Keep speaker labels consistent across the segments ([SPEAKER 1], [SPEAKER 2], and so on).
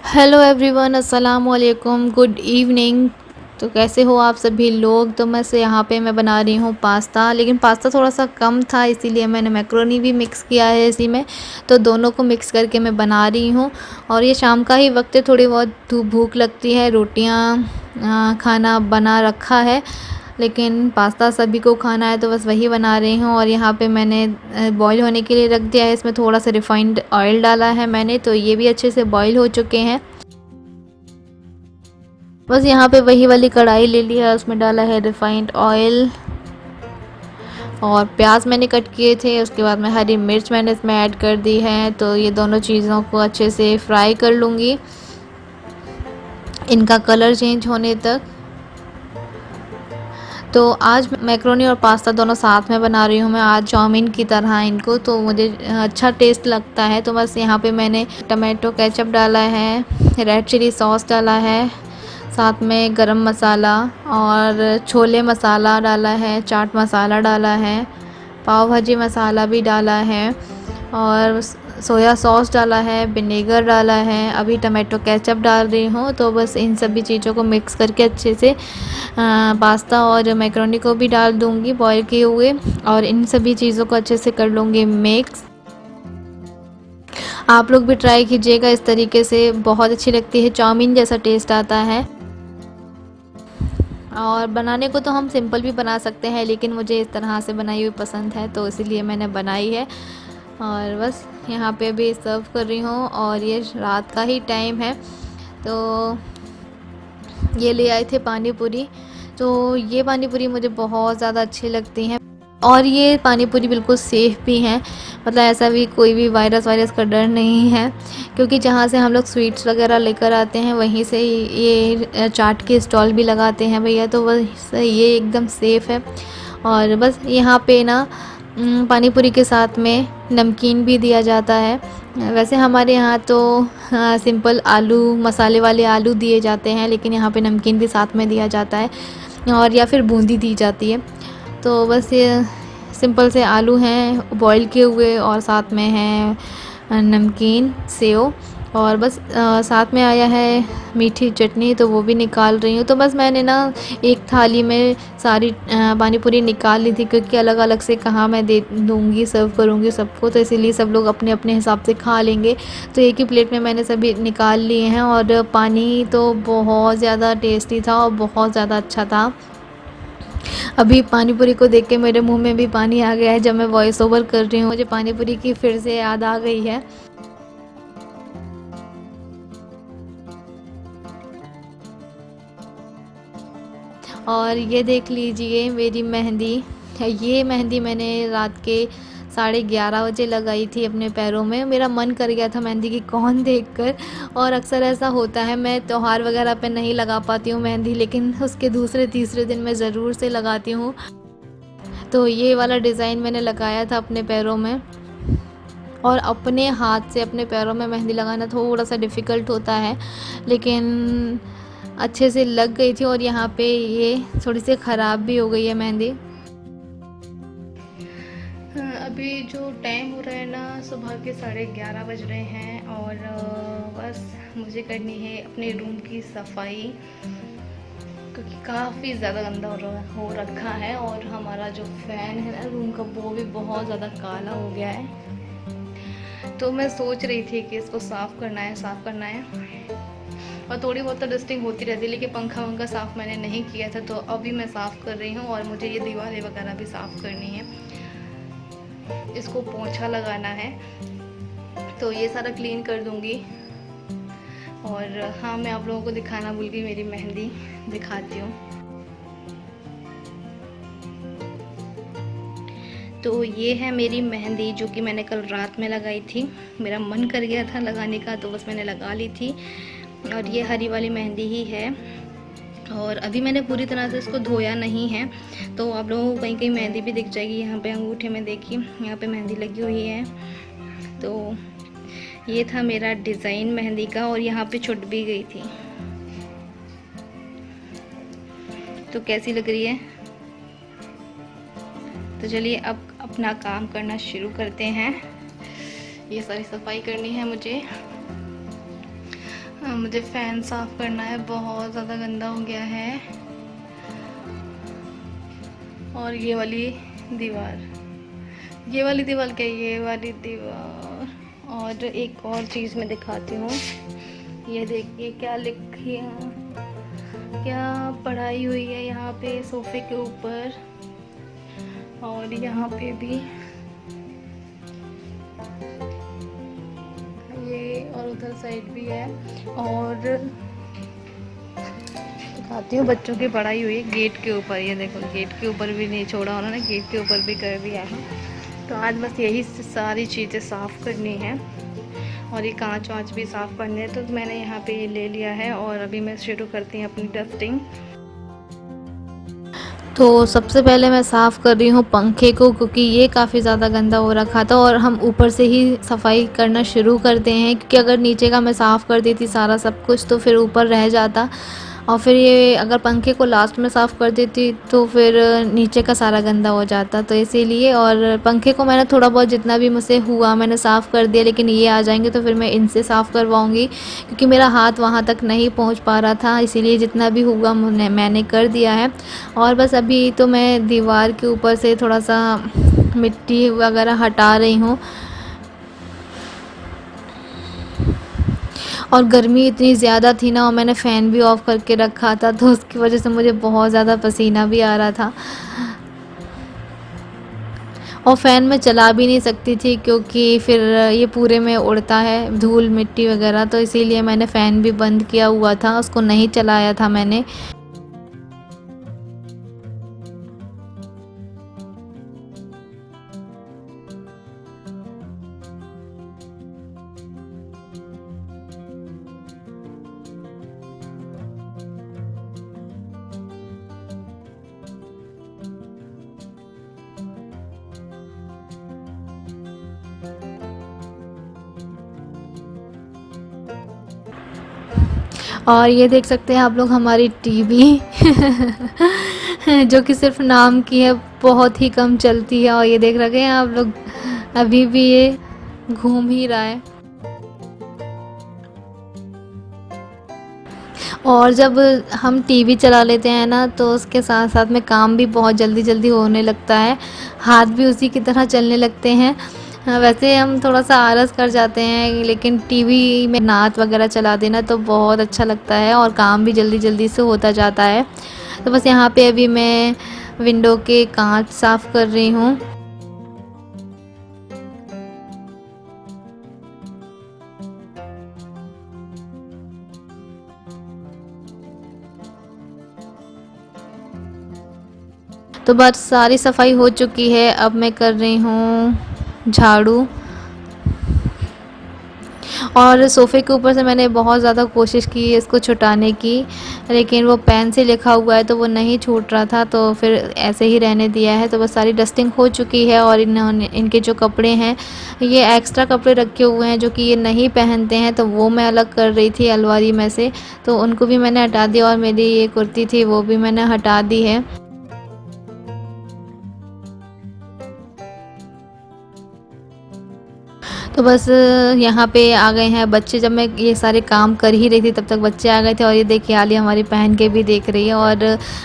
[SPEAKER 1] Hello everyone, अस्सलाम वालेकुम, good evening. तो कैसे हो आप सभी लोग। तो यहाँ पे मैं बना रही हूँ पास्ता, लेकिन पास्ता थोड़ा सा कम था इसीलिए मैंने मैक्रोनी भी मिक्स किया है इसी में। तो दोनों को मिक्स करके मैं बना रही हूँ। और ये शाम का ही वक्त है, थोड़ी बहुत भूख लगती है, रोटियाँ खाना बना रखा है, लेकिन पास्ता सभी को खाना है तो बस वही बना रही हूँ। और यहाँ पे मैंने बॉईल होने के लिए रख दिया है, इसमें थोड़ा सा रिफ़ाइंड ऑयल डाला है मैंने, तो ये भी अच्छे से बॉईल हो चुके हैं। बस यहाँ पे वही वाली कढ़ाई ले लिया, उसमें डाला है रिफ़ाइंड ऑयल और प्याज मैंने कट किए थे। उसके बाद में हरी मिर्च मैंने इसमें ऐड कर दी है। तो ये दोनों चीज़ों को अच्छे से फ्राई कर लूँगी, इनका कलर चेंज होने तक। तो आज मैक्रोनी और पास्ता दोनों साथ में बना रही हूँ मैं, आज चाउमीन की तरह इनको, तो मुझे अच्छा टेस्ट लगता है। तो बस यहाँ पे मैंने टमाटो केचप डाला है, रेड चिली सॉस डाला है, साथ में गरम मसाला और छोले मसाला डाला है, चाट मसाला डाला है, पाव भाजी मसाला भी डाला है और सोया सॉस डाला है, विनेगर डाला है, अभी टमाटो केचप डाल रही हूँ। तो बस इन सभी चीज़ों को मिक्स करके अच्छे से पास्ता और मैक्रोनी को भी डाल दूँगी बॉईल किए हुए, और इन सभी चीज़ों को अच्छे से कर लूँगी मिक्स। आप लोग भी ट्राई कीजिएगा, इस तरीके से बहुत अच्छी लगती है, चाउमीन जैसा टेस्ट आता है। और बनाने को तो हम सिंपल भी बना सकते हैं, लेकिन मुझे इस तरह से बनाई हुई पसंद है, तो इसीलिए मैंने बनाई है। और बस यहाँ पे अभी सर्व कर रही हूँ, और ये रात का ही टाइम है। तो ये ले आए थे पानी पूरी, तो ये पानी पूरी मुझे बहुत ज़्यादा अच्छी लगती हैं। और ये पानी पूरी बिल्कुल सेफ़ भी हैं, मतलब ऐसा भी कोई भी वायरस का डर नहीं है, क्योंकि जहाँ से हम लोग स्वीट्स वगैरह लेकर आते हैं वहीं से ये चाट के स्टॉल भी लगाते हैं भैया, तो बस ये एकदम सेफ़ है। और बस यहाँ पे ना पानी पूरी के साथ में नमकीन भी दिया जाता है। वैसे हमारे यहाँ तो सिंपल आलू, मसाले वाले आलू दिए जाते हैं, लेकिन यहाँ पे नमकीन भी साथ में दिया जाता है, और या फिर बूंदी दी जाती है। तो बस ये सिंपल से आलू हैं बॉईल किए हुए, और साथ में है नमकीन, सेव, और बस साथ में आया है मीठी चटनी, तो वो भी निकाल रही हूँ। तो बस मैंने ना एक थाली में सारी पानी पूरी निकाल ली थी, क्योंकि अलग अलग से कहाँ मैं दे दूँगी, सर्व करूँगी सबको, तो इसीलिए सब लोग अपने अपने हिसाब से खा लेंगे। तो एक ही प्लेट में मैंने सभी निकाल लिए हैं। और पानी तो बहुत ज़्यादा टेस्टी था और बहुत ज़्यादा अच्छा था। अभी पानी पूरी को देख के मेरे मुंह में भी पानी आ गया है, जब मैं वॉइस ओवर कर रही हूँ मुझे पानी पूरी की फिर से याद आ गई है। और ये देख लीजिए मेरी मेहंदी। ये मेहंदी मैंने रात के 11:30 बजे लगाई थी अपने पैरों में। मेरा मन कर गया था मेहंदी की कौन देखकर, और अक्सर ऐसा होता है, मैं त्योहार वगैरह पे नहीं लगा पाती हूँ मेहंदी, लेकिन उसके दूसरे तीसरे दिन मैं ज़रूर से लगाती हूँ। तो ये वाला डिज़ाइन मैंने लगाया था अपने पैरों में, और अपने हाथ से अपने पैरों में मेहंदी लगाना थोड़ा सा डिफ़िकल्ट होता है, लेकिन अच्छे से लग गई थी। और यहाँ पे ये थोड़ी सी ख़राब भी हो गई है मेहंदी। अभी जो टाइम हो रहा है ना, सुबह के 11:30 बज रहे हैं, और बस मुझे करनी है अपने रूम की सफाई, क्योंकि काफ़ी ज़्यादा गंदा हो रखा है। और हमारा जो फ़ैन है ना रूम का, वो भी बहुत ज़्यादा काला हो गया है। तो मैं सोच रही थी कि इसको साफ़ करना है, और थोड़ी बहुत तो डस्टिंग होती रहती है, लेकिन पंखा वंखा साफ़ मैंने नहीं किया था, तो अभी मैं साफ़ कर रही हूँ। और मुझे ये दीवारें वगैरह भी साफ़ करनी है, इसको पोंछा लगाना है, तो ये सारा क्लीन कर दूँगी। और हाँ, मैं आप लोगों को दिखाना भूल गई, मेरी मेहंदी दिखाती हूँ। तो ये है मेरी मेहंदी, जो कि मैंने कल रात में लगाई थी। मेरा मन कर गया था लगाने का, तो बस मैंने लगा ली थी। और ये हरी वाली मेहंदी ही है, और अभी मैंने पूरी तरह से इसको धोया नहीं है, तो आप लोगों को कहीं कहीं मेहंदी भी दिख जाएगी। यहाँ पे अंगूठे में देखिए, यहाँ पे मेहंदी लगी हुई है। तो ये था मेरा डिज़ाइन मेहंदी का, और यहाँ पे छुट भी गई थी। तो कैसी लग रही है? तो चलिए अब अपना काम करना शुरू करते हैं। ये सारी सफाई करनी है मुझे। मुझे फ़ैन साफ़ करना है, बहुत ज़्यादा गंदा हो गया है। और ये वाली दीवार क्या, ये वाली दीवार। और एक और चीज़ मैं दिखाती हूँ, ये देखिए क्या लिखी है, क्या पढ़ाई हुई है यहाँ पे सोफ़े के ऊपर। और यहाँ पे भी ये, और उधर साइड भी है। और दिखाती हूँ, बच्चों की पढ़ाई हुई है गेट के ऊपर। ये देखो, गेट के ऊपर भी नहीं छोड़ा उन्होंने, गेट के ऊपर भी कर दिया है। तो आज बस यही सारी चीज़ें साफ़ करनी है, और ये कांच वाँच भी साफ़ करने हैं। तो मैंने यहाँ पे ये ले लिया है, और अभी मैं शुरू करती हूँ अपनी डस्टिंग। तो सबसे पहले मैं साफ़ कर रही हूँ पंखे को, क्योंकि ये काफ़ी ज़्यादा गंदा हो रखा था, और हम ऊपर से ही सफाई करना शुरू करते हैं, क्योंकि अगर नीचे का मैं साफ़ कर देती सारा सब कुछ तो फिर ऊपर रह जाता, और फिर ये अगर पंखे को लास्ट में साफ़ कर देती तो फिर नीचे का सारा गंदा हो जाता। तो इसीलिए, और पंखे को मैंने थोड़ा बहुत जितना भी मुझसे हुआ मैंने साफ़ कर दिया, लेकिन ये आ जाएंगे तो फिर मैं इनसे साफ़ करवाऊँगी, क्योंकि मेरा हाथ वहाँ तक नहीं पहुँच पा रहा था। इसीलिए जितना भी हुआ मैंने कर दिया है। और बस अभी तो मैं दीवार के ऊपर से थोड़ा सा मिट्टी वगैरह हटा रही हूँ। और गर्मी इतनी ज़्यादा थी ना, और मैंने फ़ैन भी ऑफ़ करके रखा था, तो उसकी वजह से मुझे बहुत ज़्यादा पसीना भी आ रहा था। और फ़ैन मैं चला भी नहीं सकती थी, क्योंकि फिर ये पूरे में उड़ता है धूल मिट्टी वगैरह, तो इसीलिए मैंने फ़ैन भी बंद किया हुआ था, उसको नहीं चलाया था मैंने। और ये देख सकते हैं आप लोग हमारी टीवी जो कि सिर्फ नाम की है, बहुत ही कम चलती है। और ये देख रखे हैं आप लोग, अभी भी ये घूम ही रहा है। और जब हम टीवी चला लेते हैं ना, तो उसके साथ साथ में काम भी बहुत जल्दी जल्दी होने लगता है, हाथ भी उसी की तरह चलने लगते हैं। वैसे हम थोड़ा सा आलस कर जाते हैं, लेकिन टीवी में नाच वगैरह चला देना तो बहुत अच्छा लगता है, और काम भी जल्दी जल्दी से होता जाता है। तो बस यहाँ पे अभी मैं विंडो के कांच साफ़ कर रही हूँ। तो बस सारी सफाई हो चुकी है, अब मैं कर रही हूँ झाड़ू। और सोफ़े के ऊपर से मैंने बहुत ज़्यादा कोशिश की है इसको छुटाने की, लेकिन वो पेन से लिखा हुआ है तो वो नहीं छूट रहा था, तो फिर ऐसे ही रहने दिया है। तो बस सारी डस्टिंग हो चुकी है, और इनके जो कपड़े हैं, ये एक्स्ट्रा कपड़े रखे हुए हैं जो कि ये नहीं पहनते हैं, तो वो मैं अलग कर रही थी अलमारी में से, तो उनको भी मैंने हटा दिया। और मेरी ये कुर्ती थी वो भी मैंने हटा दी है। तो बस यहाँ पे आ गए हैं बच्चे। जब मैं ये सारे काम कर ही रही थी तब तक बच्चे आ गए थे, और ये देखिए आली हमारी पहन के भी देख रही है। और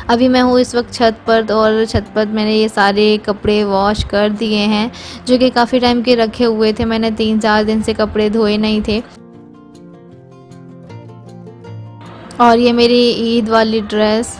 [SPEAKER 1] अभी मैं हूँ इस वक्त छत पर, और छत पर मैंने ये सारे कपड़े वॉश कर दिए हैं, जो कि काफ़ी टाइम के रखे हुए थे। मैंने 3-4 दिन से कपड़े धोए नहीं थे। और ये मेरी ईद वाली ड्रेस।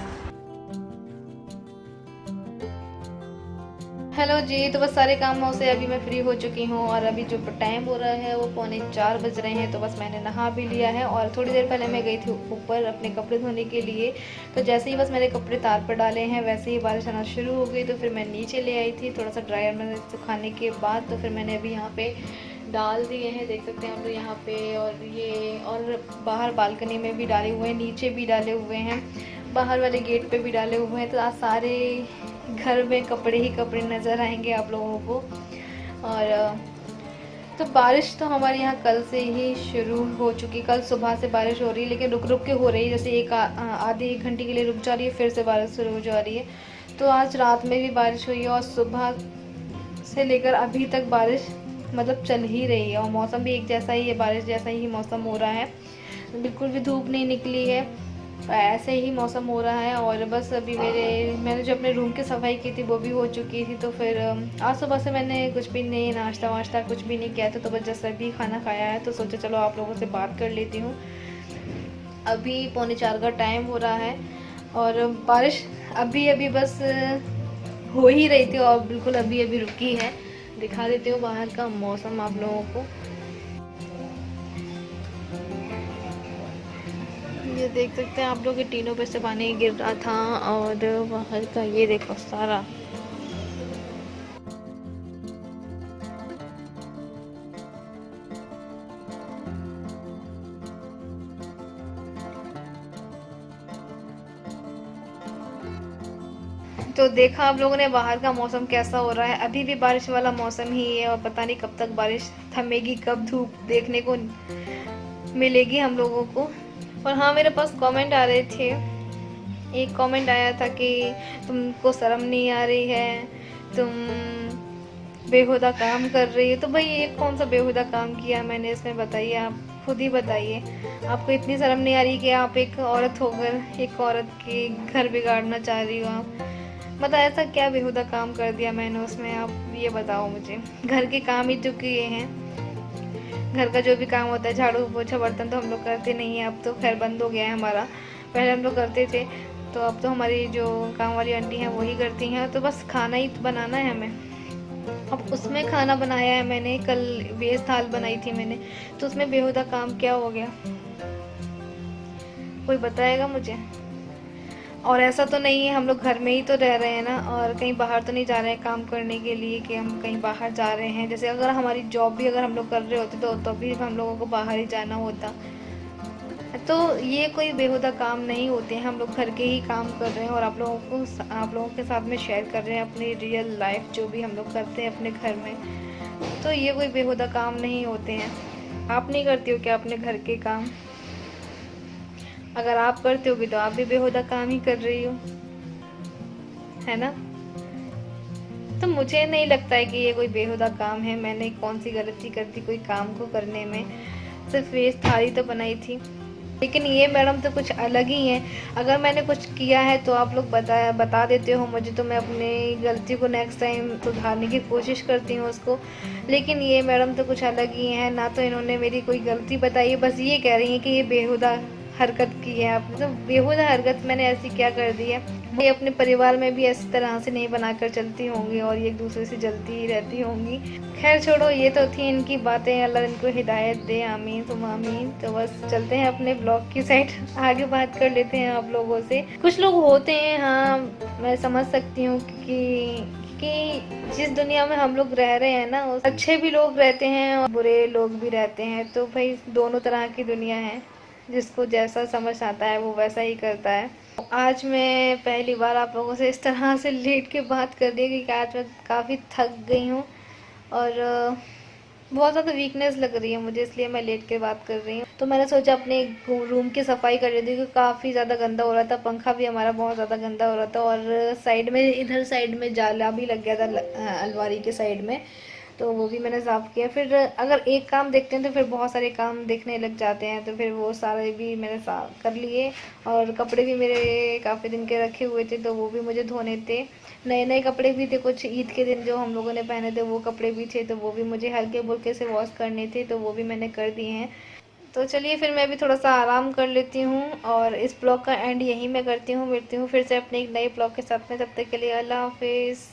[SPEAKER 1] हेलो जी, तो बस सारे कामों से अभी मैं फ्री हो चुकी हूँ, और अभी जो टाइम हो रहा है वो 3:45 बज रहे हैं। तो बस मैंने नहा भी लिया है, और थोड़ी देर पहले मैं गई थी ऊपर अपने कपड़े धोने के लिए। तो जैसे ही बस मैंने कपड़े तार पर डाले हैं, वैसे ही बारिश आना शुरू हो गई। तो फिर मैं नीचे ले आई थी थोड़ा सा ड्रायर में सुखाने के बाद। तो फिर मैंने अभी यहाँ पे डाल दिए हैं, देख सकते हैं हम लोग यहाँ पे। और ये, और बाहर बालकनी में भी डाले हुए हैं, नीचे भी डाले हुए हैं, बाहर वाले गेट पे भी डाले हुए हैं। तो आज सारे घर में कपड़े ही कपड़े नज़र आएंगे आप लोगों को। और तो बारिश तो हमारे यहाँ कल से ही शुरू हो चुकी। कल सुबह से बारिश हो रही है, लेकिन रुक रुक के हो रही है, जैसे आधे 1 घंटे के लिए रुक जा रही है, फिर से बारिश शुरू हो जा रही है। तो आज रात में भी बारिश हुई है, और सुबह से लेकर अभी तक बारिश मतलब चल ही रही है और मौसम भी एक जैसा ही है, बारिश जैसा ही मौसम हो रहा है, बिल्कुल भी धूप नहीं निकली है, ऐसे ही मौसम हो रहा है। और बस अभी मैंने जो अपने रूम की सफाई की थी वो भी हो चुकी थी। तो फिर आज सुबह से मैंने कुछ भी नहीं, नाश्ता वाश्ता कुछ भी नहीं किया था, तो बस जस्ट अभी खाना खाया है, तो सोचा चलो आप लोगों से बात कर लेती हूँ। अभी 3:45 का टाइम हो रहा है और बारिश अभी अभी बस हो ही रही थी और बिल्कुल अभी अभी रुकी है। दिखा देती हूँ बाहर का मौसम आप लोगों को। ये देख सकते हैं आप लोग, टीनों पे से पानी गिर रहा था और बाहर का ये देखो सारा। तो देखा आप लोगों ने बाहर का मौसम कैसा हो रहा है, अभी भी बारिश वाला मौसम ही है और पता नहीं कब तक बारिश थमेगी, कब धूप देखने को मिलेगी हम लोगों को। और हाँ, मेरे पास कमेंट आ रहे थे, एक कमेंट आया था कि तुमको शर्म नहीं आ रही है, तुम बेहुदा काम कर रही है। तो भाई ये कौन सा बेहुदा काम किया मैंने इसमें, बताइए, आप खुद ही बताइए। आपको इतनी शर्म नहीं आ रही कि आप एक औरत होकर एक औरत की घर बिगाड़ना चाह रही हो आप? मतलब ऐसा क्या बेहुदा काम कर दिया मैंने उसमें, आप ये बताओ मुझे। घर के काम ही तो किए हैं, घर का जो भी काम होता है, झाड़ू पोछा बर्तन तो हम लोग करते नहीं है, अब तो खैर बंद हो गया है हमारा, पहले हम लोग करते थे। तो अब तो हमारी जो काम वाली आंटी हैं वही करती हैं, तो बस खाना ही तो बनाना है हमें। अब उसमें खाना बनाया है मैंने, कल वेज थाल बनाई थी मैंने, तो उसमें बेहुदा काम क्या हो गया, कोई बताएगा मुझे? और ऐसा तो नहीं है हम लोग घर में ही तो रह रहे हैं ना, और कहीं बाहर तो नहीं जा रहे हैं काम करने के लिए कि हम कहीं बाहर जा रहे हैं। जैसे अगर हमारी जॉब भी अगर हम लोग कर रहे होते तो भी हम लोगों को बाहर ही जाना होता। तो ये कोई बेहुदा काम नहीं होते हैं, हम लोग घर के ही काम कर रहे हैं और आप लोगों के साथ में शेयर कर रहे हैं अपनी रियल लाइफ जो भी हम लोग करते हैं अपने घर में। तो ये कोई बेहुदा काम नहीं होते हैं। आप नहीं करती हो क्या अपने घर के काम? अगर आप करते होगी तो आप भी बेहुदा काम ही कर रही हो, है ना? तो मुझे नहीं लगता है कि ये कोई बेहुदा काम है। मैंने कौन सी गलती कर दी कोई काम को करने में, सिर्फ वेज थाली तो बनाई थी। लेकिन ये मैडम तो कुछ अलग ही है। अगर मैंने कुछ किया है तो आप लोग बता देते हो मुझे, तो मैं अपनी गलती को नेक्स्ट टाइम सुधारने की कोशिश करती हूँ उसको। लेकिन ये मैडम तो कुछ अलग ही है, ना तो इन्होंने मेरी कोई गलती बताई है, बस ये कह रही है कि ये बेहुदा हरकत की है आपने। तो बेहुदा हरकत मैंने ऐसी क्या कर दी है? ये अपने परिवार में भी इस तरह से नहीं बनाकर चलती होंगी और ये एक दूसरे से जलती ही रहती होंगी। खैर छोड़ो, ये तो थी इनकी बातें, अल्लाह इनको हिदायत दे, आमीन तुम आमीन। तो बस चलते हैं अपने ब्लॉग की साइड, आगे बात कर लेते हैं आप लोगों से। कुछ लोग होते हैं, हाँ मैं समझ सकती हूँ कि जिस दुनिया में हम लोग रह रहे हैं ना, अच्छे भी लोग रहते हैं और बुरे लोग भी रहते हैं। तो भाई दोनों तरह की दुनिया है, जिसको जैसा समझ आता है वो वैसा ही करता है। आज मैं पहली बार आप लोगों से इस तरह से लेट के बात कर रही हूँ, क्योंकि आज मैं काफ़ी थक गई हूँ और बहुत ज़्यादा वीकनेस लग रही है मुझे, इसलिए मैं लेट के बात कर रही हूँ। तो मैंने सोचा अपने रूम की सफाई कर लेती हूँ, क्योंकि काफ़ी ज़्यादा गंदा हो रहा था, पंखा भी हमारा बहुत ज़्यादा गंदा हो रहा था और साइड में, इधर साइड में जाला भी लग गया था अलमारी के साइड में, तो वो भी मैंने साफ़ किया। फिर अगर एक काम देखते हैं तो फिर बहुत सारे काम देखने लग जाते हैं, तो फिर वो सारे भी मैंने साफ कर लिए। और कपड़े भी मेरे काफ़ी दिन के रखे हुए थे, तो वो भी मुझे धोने थे। नए नए कपड़े भी थे, कुछ ईद के दिन जो हम लोगों ने पहने थे वो कपड़े भी थे, तो वो भी मुझे हल्के फुल्के से वॉश करने थे, तो वो भी मैंने कर दिए हैं। तो चलिए फिर मैं भी थोड़ा सा आराम कर लेती हूँ और इस ब्लॉग का एंड यहीं मैं करती हूँ। मिलती हूँ फिर से अपने एक नए ब्लॉग के साथ में, तब तक के लिए अल्लाह हाफिज़।